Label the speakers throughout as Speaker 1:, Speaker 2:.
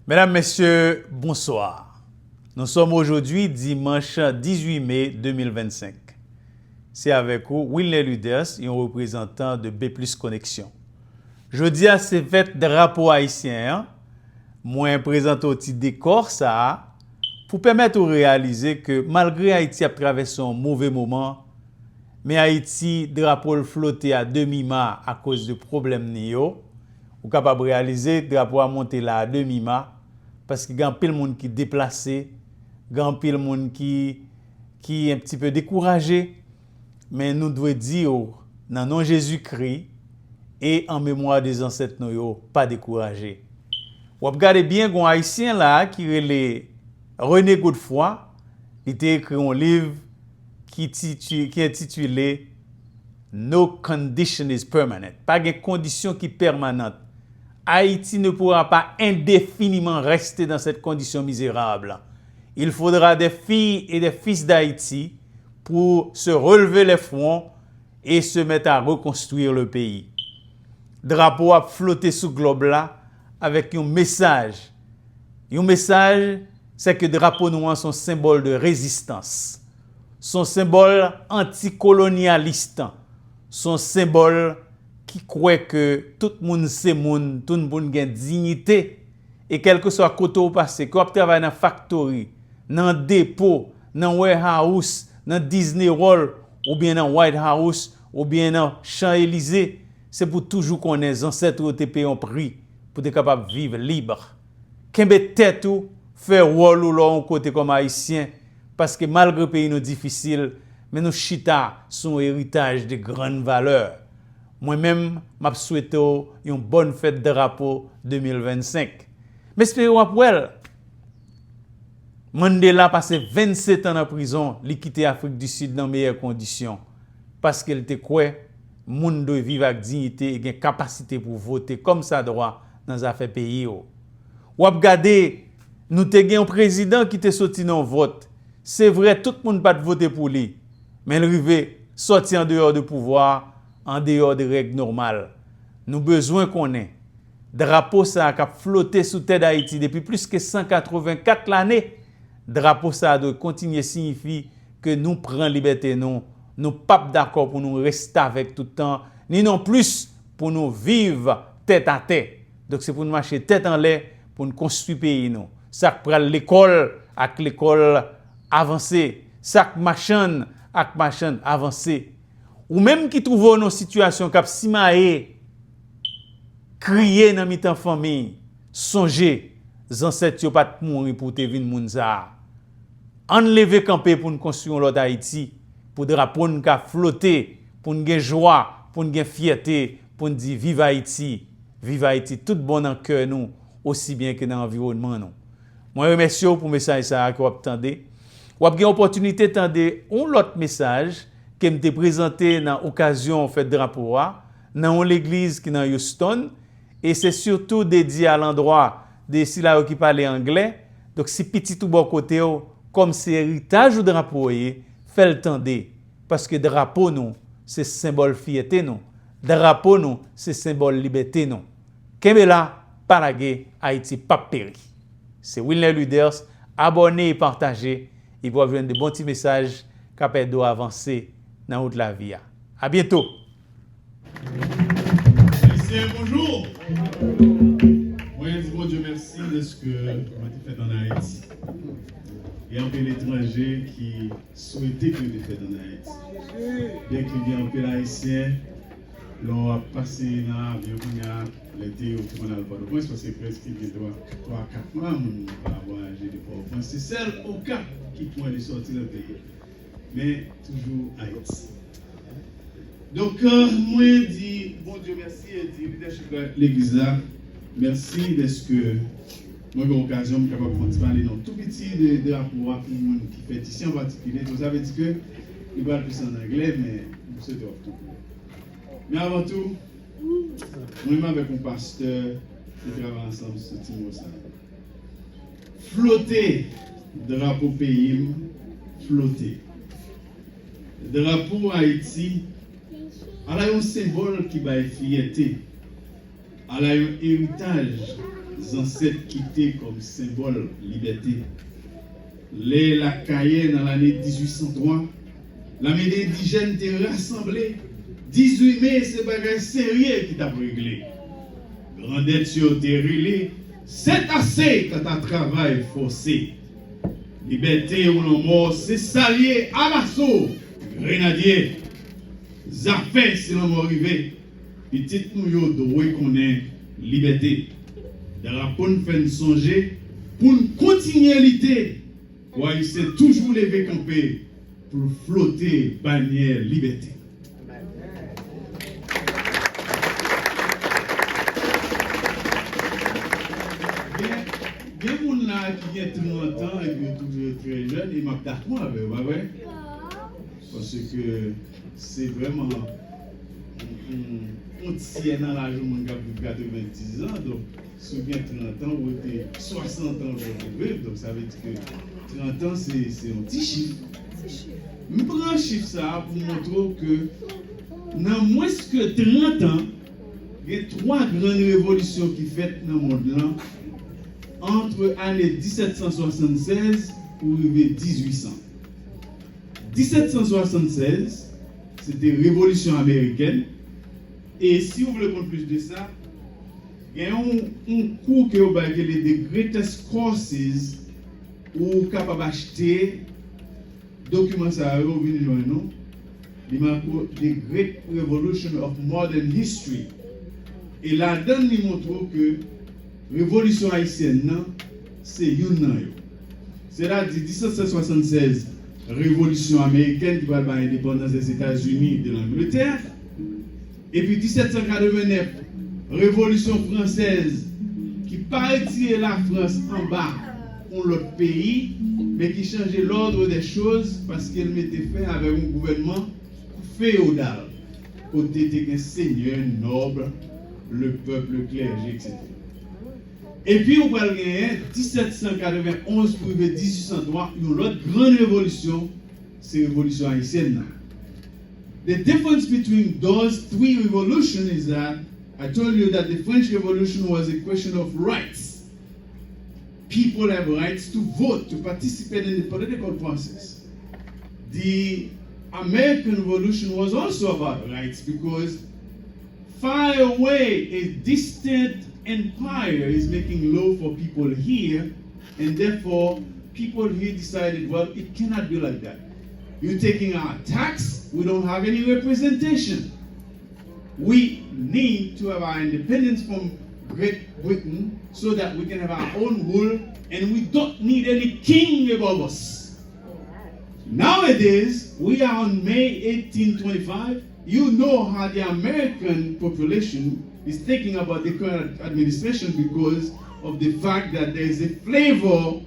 Speaker 1: Mesdames, Messieurs, bonsoir. Nous sommes aujourd'hui dimanche 18 mai 2025. C'est avec vous, Wilner Luders, un représentant de B+ Connexion. Jeudi, c'est fête Drapo haïtien. Moi, présente au petit décor ça pour permettre de réaliser que malgré Haïti a traversé un mauvais moment, mais Haïti, drapeau flotté à demi-mât à cause de problèmes néo. Ou capable de réaliser drapeau a monté là à demi-mât parce qu'il y a un peu de monde qui est déplacé, il y a un peu de monde qui est un petit peu découragé, mais nous devons dire dans le nom de Jésus-Christ et en mémoire des ancêtres nous pas découragé. Vous regardez bien un haïtien là qui est René Godefroy, il a écrit un livre qui est intitulé No condition is permanent. Pas de condition qui est permanente. Haïti ne pourra pas indéfiniment rester dans cette condition misérable. Il faudra des filles et des fils d'Haïti pour se relever les fronts et se mettre à reconstruire le pays. Drapo a flotté sous le globe là avec un message. Un message, c'est que drapeau noir sont symbole de résistance. Son symbole anticolonialiste. Son symbole qui croit que tout le monde c'est monde, tout le monde a dignité et quel que soit côté où passé, qu'on travaille dans factory, dans dépôt, dans warehouse, dans Disney World ou bien dans White House ou bien dans Champs-Élysées, c'est pour toujours qu'on ait ancêtres te payé un prix pour être capable de vivre libre. Kembe tête ou faire rôle ou là côté comme haïtien parce que malgré le pays nous difficile, mais nous chita son héritage de grandes valeurs. Moi-même, je souhaite une bonne fête de Drapo 2025. Mais espérons après, Mandela a passé 27 ans en prison, il a quitté l'Afrique du Sud dans de meilleures conditions. Parce qu'il était quoi, le monde doit vivre avec dignité et une capacité pour voter comme ça droit dans les affaires pays. Ou regardez, nous avons un président qui était sorti dans le vote. C'est vrai, tout le monde n'a pas voté pour lui. Mais il arrive sorti en dehors du pouvoir, en dehors des règles normales. Nous avons besoin qu'on ait. Drapo ça a flotté sous terre d'Haïti depuis plus que 184 l'année. Drapo ça doit continuer signifie que nous prenons liberté non. Nous pas d'accord pour nous rester avec tout le temps, ni non plus pour nous vivre tête à tête. Donc c'est pour nous marcher tête en l'air pour nous construire pays nous. Ça prend l'école avec l'école avancée, ça machine avec machine avancée. Ou même qui trouvent nos situations cap simaé crier dans mi-temps famille, songer ancêtres yo pas mourir pour te vinn moun ça. Enlever camper pour nous construire l'autre Haïti, pour drapeau nous ka flotter, pour nous gen joie, pour nous gen fierté, pour nous dire vive Haïti tout bon dans cœur nous aussi bien que dans l'environnement nous. Moi remercie pour message ça que vous attendez. Ou avez opportunité d'entendre un autre message que m'te présenté dans occasion fête drapeau dans l'église qui dans Houston et c'est surtout dédié à l'endroit de si là qui parle anglais. Donc si petit tout bon côté comme c'est héritage ou drapeau fait le tendre parce que drapeau nous c'est symbole fierté nous. Drapeau nous c'est symbole liberté nous. Kembe là Paragé Haïti pas péri. C'est Wilner Luders, abonnez et partagez. Il va venir de bons petits messages qui permettent d'avancer dans toute la vie. À bientôt.
Speaker 2: Bonjour. Moi, je dis bon Dieu merci de ce que vous fait en Haïti. Il y a un peu d'étrangers qui souhaitaient que vous fait en Haïti. Bien qu'il y ait un peu d'Haïtiens, l'on a passé dans l'avion, l'été au tribunal de Port-au-Prince, parce que presque 3-4 mois, on va voyager de Port-au-Prince. C'est seul au cas qui pourrait sortir le pays. Mais toujours Haïti. Donc, moi, je dis, bon Dieu, merci, et dis, leadership de l'église là, merci parce que moi, j'ai l'occasion de parler dans tout petit de rapport pour le monde qui fait ici en particulier. Vous avez dit que il parle plus en anglais, mais vous savez tout. Mais avant tout, moi-même avec mon pasteur, qui travaille ensemble sur ce mot ça. Flotter, drapeau pays, flotter. Drapeau Haïti, elle a un symbole qui va être fierté. Elle a un héritage ancêtres quittés comme symbole liberté. Les la Cayenne dans l'année 1803, l'armée indigène était rassemblée. 18 mai, c'est bagage sérieux qui t'a réglé. Grandette sur tes relais, c'est assez quand t'as travail forcé. Liberté ou non mort, c'est salier, amasso, grenadier. Zafé, c'est l'homme arrivé. Petite nous yo doit qu'on ait liberté. Drapo nous fait songer pour une continuité. Ouais, il s'est toujours levé campé pour flotter bannière liberté. Il y a des gens là qui ont 30 ans et qui sont toujours très jeunes, ils m'ont d'accord avec moi, ouais. Parce que c'est vraiment on tient dans la journée pour 90 ans, donc si vous avez 30 ans, vous avez 60 ans pour vivre, donc ça veut dire que 30 ans c'est un petit chiffre. Je prends un chiffre ça pour montrer que dans moins que 30 ans, il y a 3 grandes révolutions qui sont faites dans le monde là, entre l'année 1776 pour arriver 1800. 1776, c'était la Révolution américaine. Et si vous voulez comprendre plus de ça, il y a un cours que vous avez les greatest courses où vous êtes capable d'acheter documents ça vous venez joindre nous. Il m'a dit The Great Revolution of Modern History. Et là-dedans, il montre que la révolution haïtienne, c'est une. C'est-à-dire 1776, révolution américaine qui va avoir l'indépendance des États-Unis de l'Angleterre. Et puis 1789, révolution française qui pas tirer la France en bas pour l'autre pays, mais qui changeait l'ordre des choses parce qu'elle mettait fin avec un gouvernement féodal. Côté des seigneurs nobles, le peuple, le clergé, etc. Et puis on va gagner 1791 pour 1803, une autre grande révolution, c'est la révolution haïtienne. The difference between those 3 revolutions is that I told you that the French Revolution was a question of rights. People have rights to vote, to participate in the political process. The American Revolution was also about rights because far away a distant empire is making law for people here, and therefore people here decided, well, it cannot be like that. You're taking our tax, we don't have any representation. We need to have our independence from Great Britain so that we can have our own rule, and we don't need any king above us. Nowadays, we are on May 1825. You know how the American population is thinking about the current administration because of the fact that there is a flavor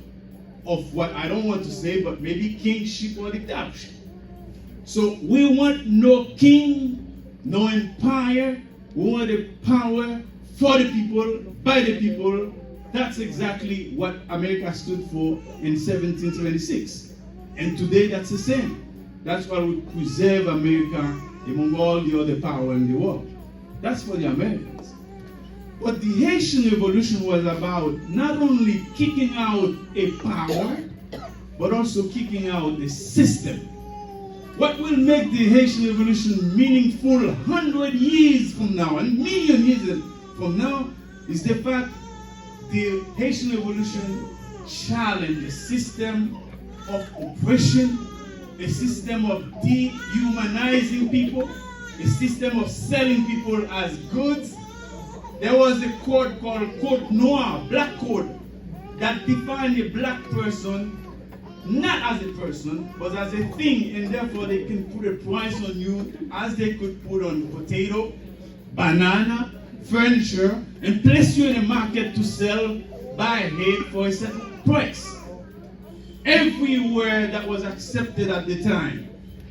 Speaker 2: of what I don't want to say, but maybe kingship or dictatorship. So we want no king, no empire. We want a power for the people, by the people. That's exactly what America stood for in 1776. And today that's the same. That's why we preserve America among all the other power in the world. That's for the Americans. But the Haitian Revolution was about not only kicking out a power, but also kicking out the system. What will make the Haitian Revolution meaningful 100 years from now, and million years from now, is the fact the Haitian Revolution challenged a system of oppression, a system of dehumanizing people, a system of selling people as goods. There was a code called Code Noir, black code, that defined a black person not as a person, but as a thing, and therefore they can put a price on you as they could put on potato, banana, furniture, and place you in a market to sell, buy hay for a certain price. Everywhere that was accepted at the time.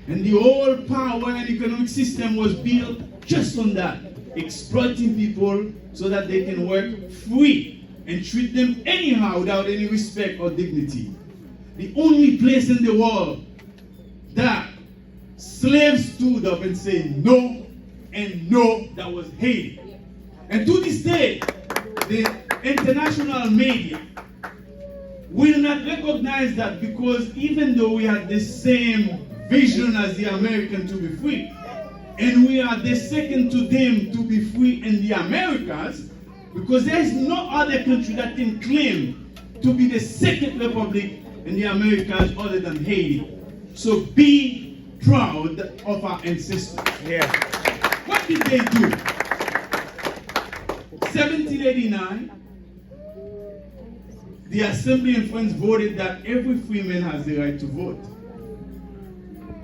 Speaker 2: And the whole power and economic system was built just on that, exploiting people so that they can work free and treat them anyhow without any respect or dignity. The only place in the world that slaves stood up and said no and no, that was Haiti. And to this day, the international media will not recognize that, because even though we had the same vision as the American to be free, and we are the second to them to be free in the Americas, because there is no other country that can claim to be the second republic in the Americas other than Haiti. So be proud of our ancestors.
Speaker 1: Yeah.
Speaker 2: What did they do? 1789, the Assembly in France voted that every free man has the right to vote.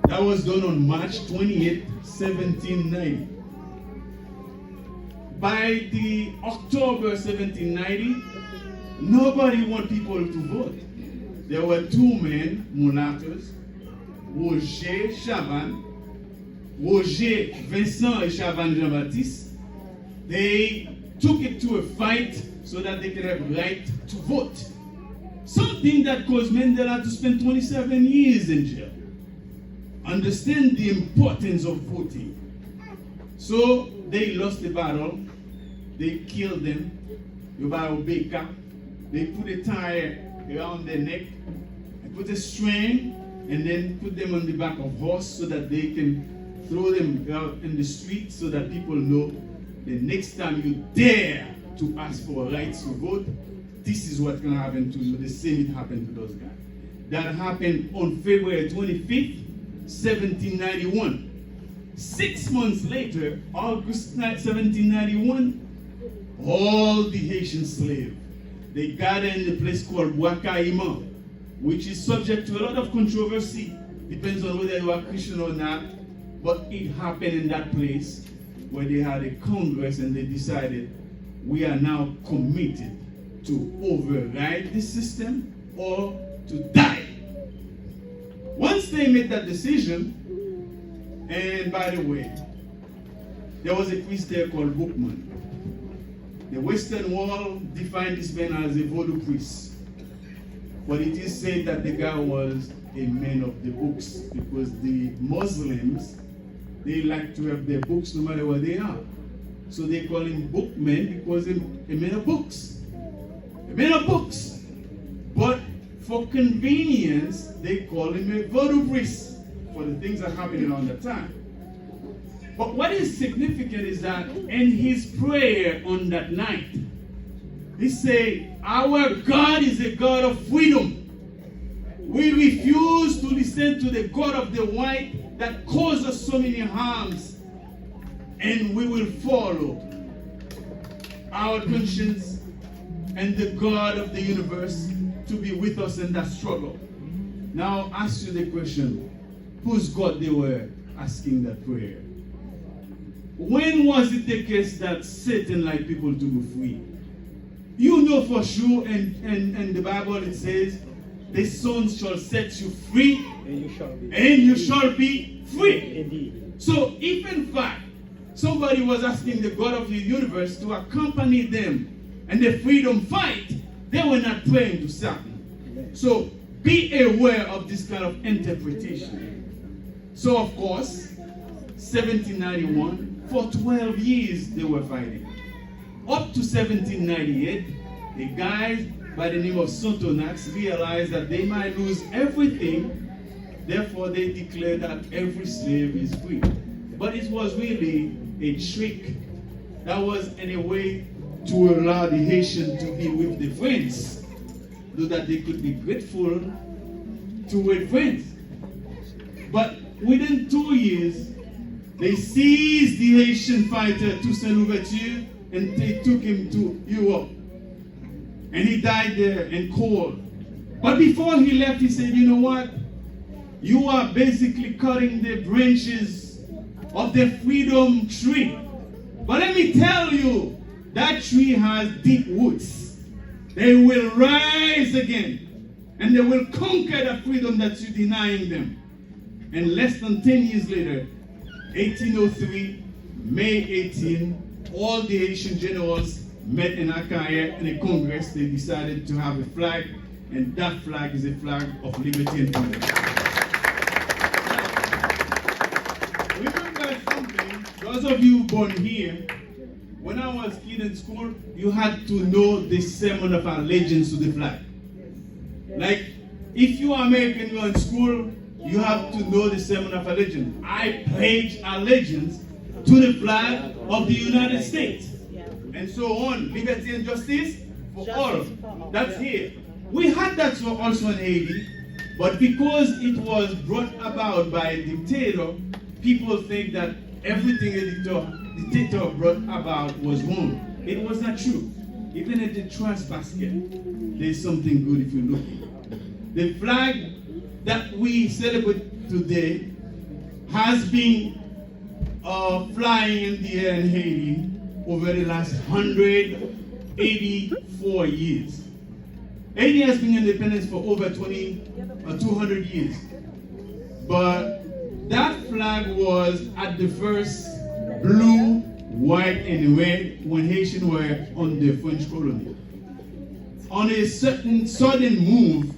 Speaker 2: That was done on March 28, 1790. By the October 1790, nobody wanted people to vote. There were two men, mulattoes, Roger Vincent et Chavan Jean-Baptiste. They took it to a fight so that they could have right to vote. Something that caused Mandela to spend 27 years in jail. Understand the importance of voting. So they lost the battle. They killed them. They put a tie around their neck, and put a string, and then put them on the back of horse so that they can throw them out in the street, so that people know the next time you dare to ask for a right to vote, this is what's going to happen to you. The same happened to those guys. That happened on February 25th, 1791. 6 months later, August 1791, all the Haitian slaves, they gathered in a place called Wakaima, which is subject to a lot of controversy. Depends on whether you are Christian or not. But it happened in that place where they had a congress, and they decided, we are now committed to override the system or to die. Once they made that decision, and by the way, there was a priest there called Bookman. The Western world defined this man as a voodoo priest. But it is said that the guy was a man of the books, because the Muslims, they like to have their books no matter where they are. So they call him Bookman, because he's a man of books. A man of books. But for convenience, they call him a voodoo priest for the things that happened around that time. But what is significant is that in his prayer on that night, he said, our God is a God of freedom. We refuse to listen to the God of the white that caused us so many harms, and we will follow our conscience and the God of the universe to be with us in that struggle. Now ask you the question, whose God they were asking that prayer? When was it the case that Satan liked people to be free? You know for sure, and the Bible it says, the Son shall set you free, and you shall be free.
Speaker 3: Indeed.
Speaker 2: So if in fact somebody was asking the God of the universe to accompany them in the freedom fight, they were not praying to Satan. So be aware of this kind of interpretation. So of course, 1791, for 12 years they were fighting. Up to 1798, the guys by the name of Sontonax realized that they might lose everything. Therefore, they declared that every slave is free. But it was really a trick. That was in a way to allow the Haitian to be with the French, so that they could be grateful toward France. But within 2 years, they seized the Haitian fighter Toussaint Louverture, and they took him to Europe. And he died there in cold. But before he left, he said, you know what? You are basically cutting the branches of the freedom tree. But let me tell you, that tree has deep roots. They will rise again, and they will conquer the freedom that you're denying them. And less than 10 years later, 1803, May 18, all the Haitian generals met in Akaye in a congress. They decided to have a flag, and that flag is a flag of liberty and freedom. Remember something, those of you born here, when I was kid in school, you had to know the sermon of allegiance to the flag. Like, if you are American, you are in school, you have to know the sermon of allegiance. I pledge allegiance to the flag of the United States. And so on, liberty and justice for all. That's here. We had that also in Haiti, but because it was brought about by a dictator, people think that everything a dictator brought about was wrong. It was not true. Even at the trash basket, there's something good if you look. The flag that we celebrate today has been flying in the air in Haiti over the last 184 years. Haiti has been independent for over 200 years. But that flag was at the first blue, white, and red when Haitians were on the French colony. On a certain sudden move,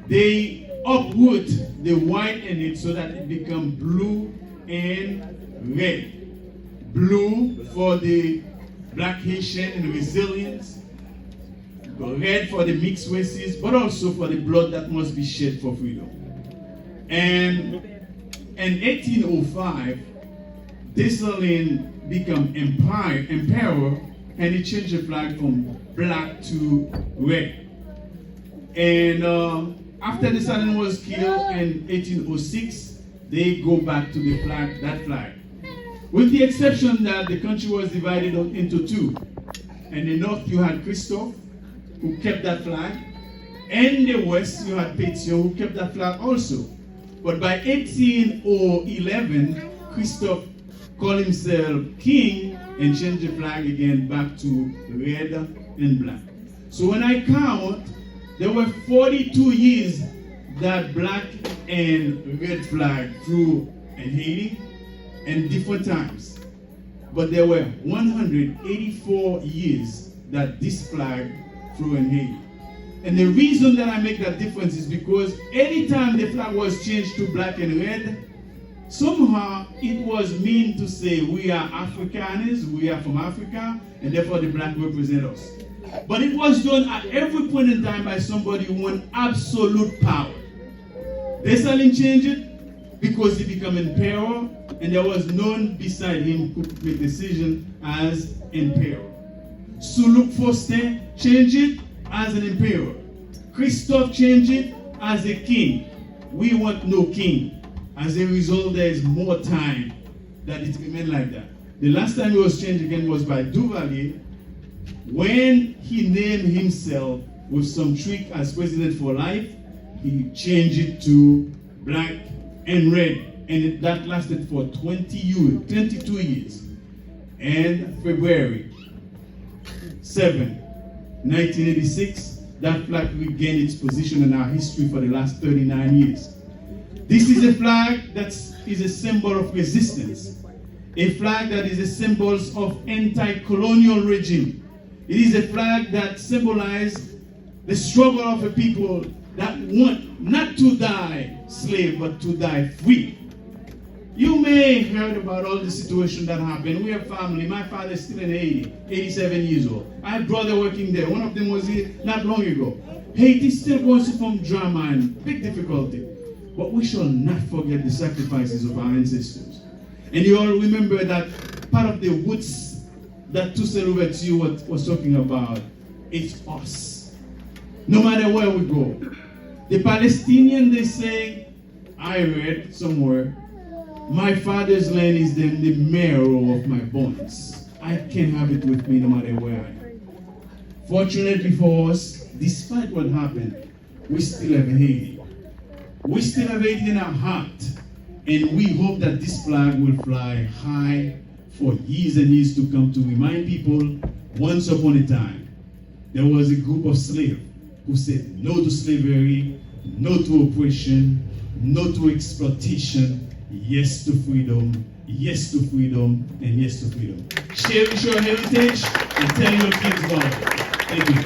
Speaker 2: they uproot the white in it so that it becomes blue and red. Blue for the black Haitian and resilience, red for the mixed races, but also for the blood that must be shed for freedom. And in 1805, Dessalines became emperor, and he changed the flag from black to red. And after Dessalines was killed in 1806, they go back to the flag, that flag. With the exception that the country was divided into two. In the north, you had Christophe, who kept that flag. In the west, you had Pétion, who kept that flag also. But by 1811, Christophe called himself king and changed the flag again back to red and black. So when I count, there were 42 years that black and red flag flew in Haiti in different times. But there were 184 years that this flag flew in Haiti. And the reason that I make that difference is because anytime the flag was changed to black and red, somehow it was meant to say we are Afrikaners, we are from Africa, and therefore the black represent us. But it was done at every point in time by somebody who wanted absolute power. Dessalines changed it because he became emperor, and there was none beside him who could make decision as emperor. Suluk Faustin changed it as an emperor. Christophe changed it as a king. We want no king. As a result, there is more time that it remained like that. The last time it was changed again was by Duvalier, when he named himself with some trick as president for life. He changed it to black and red, and that lasted for 22 years. And February 7, 1986, that flag regained its position in our history for the last 39 years. This is a flag that is a symbol of resistance, a flag that is a symbol of anti-colonial regime. It is a flag that symbolizes the struggle of a people that want not to die slave, but to die free. You may have heard about all the situation that happened. We have family. My father is still in Haiti, 87 years old. I have brother working there. One of them was here not long ago. Haiti still going through some drama and big difficulty. But we shall not forget the sacrifices of our ancestors. And you all remember that part of the roots that Toussaint Louverture was talking about, it's us. No matter where we go. The Palestinians, they say, I read somewhere, my father's land is then the marrow of my bones. I can have it with me no matter where I am. Fortunately for us, despite what happened, we still have Haiti. We still have Haiti in our heart. And we hope that this flag will fly high for years and years to come to remind people, once upon a time, there was a group of slaves who said no to slavery, no to oppression, no to exploitation, yes to freedom, yes to freedom, and yes to freedom. Cherish your heritage and tell your kids about it. Thank you.